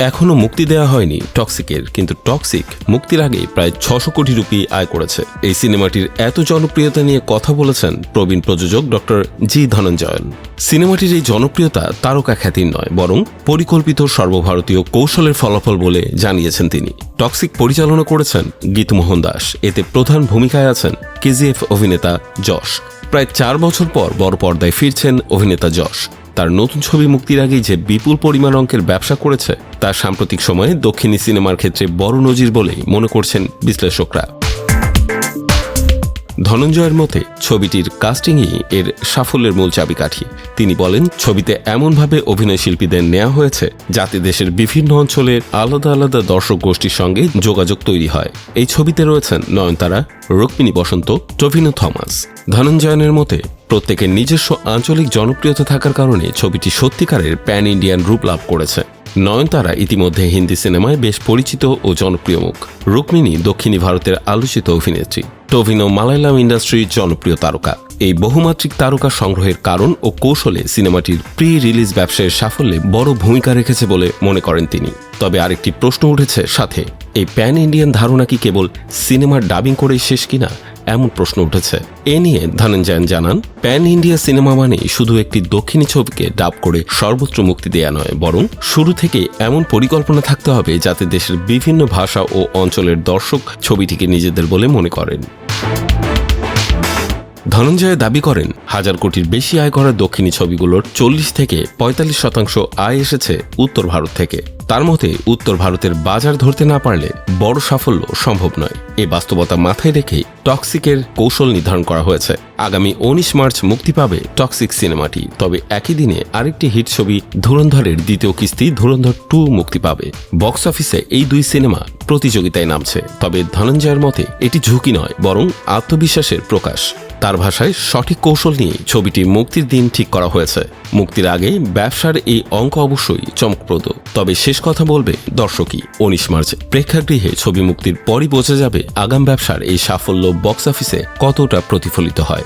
এখনো মুক্তি দেওয়া হয়নি টক্সিকের, কিন্তু টক্সিক মুক্তির আগে প্রায় 600 কোটি রুপি আয় করেছে। এই সিনেমাটির এত জনপ্রিয়তা নিয়ে কথা বলেছেন প্রবীণ প্রযোজক ডক্টর জি ধনঞ্জয়ন। সিনেমাটির এই জনপ্রিয়তা তারকা খ্যাতির নয়, বরং পরিকল্পিত সর্বভারতীয় কৌশলের ফলাফল বলে জানিয়েছেন তিনি। টক্সিক পরিচালনা করেছেন গীতমোহন দাস। এতে প্রধান ভূমিকায় আছেন কেজিএফ অভিনেতা যশ। প্রায় 4 বছর পর বড় পর্দায় ফিরছেন অভিনেতা যশ। তার নতুন ছবি মুক্তির আগেই যে বিপুল পরিমাণ অঙ্কের ব্যবসা করেছে তা সাম্প্রতিক সময়ে দক্ষিণী সিনেমার ক্ষেত্রে বড় নজির বলেই মনে করছেন বিশ্লেষকরা। ধনঞ্জয়ের মতে ছবিটির কাস্টিংই এর সাফল্যের মূল চাবিকাঠি। তিনি বলেন, ছবিতে এমনভাবে অভিনয় শিল্পীদের নেওয়া হয়েছে যাতে দেশের বিভিন্ন অঞ্চলের আলাদা আলাদা দর্শক গোষ্ঠীর সঙ্গে যোগাযোগ তৈরি হয়। এই ছবিতে রয়েছেন নয়নতারা, রুক্মিণী বসন্ত, টভিনো থমাস। ধনঞ্জয়নের মতে প্রত্যেকের নিজস্ব আঞ্চলিক জনপ্রিয়তা থাকার কারণে ছবিটি সত্যিকারের প্যান ইন্ডিয়ান রূপ লাভ করেছে। নয়নতারা ইতিমধ্যে হিন্দি সিনেমায় বেশ পরিচিত ও জনপ্রিয় মুখ। রুক্মিণী দক্ষিণী ভারতের আলোচিত অভিনেত্রী। টভিনো মালায়ালাম ইন্ডাস্ট্রির জনপ্রিয় তারকা। এই বহুমাত্রিক তারকা সংগ্রহের কারণ ও কৌশলে সিনেমাটির প্রি রিলিজ ব্যবসায়ের সাফল্যে বড় ভূমিকা রেখেছে বলে মনে করেন তিনি। তবে আরেকটি প্রশ্ন উঠেছে সাথে, এই প্যান ইন্ডিয়ান ধারণা কি কেবল সিনেমার ডাবিং করেই শেষ কিনা, এমন প্রশ্ন উঠেছে। এ নিয়ে ধনঞ্জয়ন জানান, প্যান ইন্ডিয়া সিনেমা মানে শুধু একটি দক্ষিণী ছবিকে ডাব করে সর্বত্র মুক্তি দেয়া নয়, বরং শুরু থেকে এমন পরিকল্পনা থাকতে হবে যাতে দেশের বিভিন্ন ভাষা ও অঞ্চলের দর্শক ছবিটিকে নিজেদের বলে মনে করেন। ধনঞ্জয় দাবি করেন, 1000 কোটির বেশি আয় করা দক্ষিণী ছবিগুলোর 40 থেকে 45% আয় এসেছে উত্তর ভারত থেকে। তার মতে উত্তর ভারতের বাজার ধরতে না পারলে বড় সাফল্য সম্ভব নয়। এই বাস্তবতা মাথায় রেখেই টক্সিকের কৌশল নির্ধারণ করা হয়েছে। আগামী 19 মার্চ মুক্তি পাবে টক্সিক সিনেমাটি। তবে একই দিনে আরেকটি হিট ছবি ধুরন্ধরের দ্বিতীয় কিস্তি ধুরন্ধর 2 মুক্তি পাবে। বক্স অফিসে এই দুই সিনেমা প্রতিযোগিতায় নামছে। তবে ধনঞ্জয়ের মতে এটি ঝুঁকি নয়, বরং আত্মবিশ্বাসের প্রকাশ। তার ভাষায় সঠিক কৌশল নিয়ে ছবিটি মুক্তির দিন ঠিক করা হয়েছে। মুক্তির আগে ব্যবসার এই অঙ্ক অবশ্যই চমকপ্রদ। তবে শেষ কথা বলবে দর্শকই। 19 মার্চ প্রেক্ষাগৃহে ছবি মুক্তির পরই বোঝা যাবে আগাম ব্যবসার এই সাফল্য বক্স অফিসে কতটা প্রতিফলিত হয়।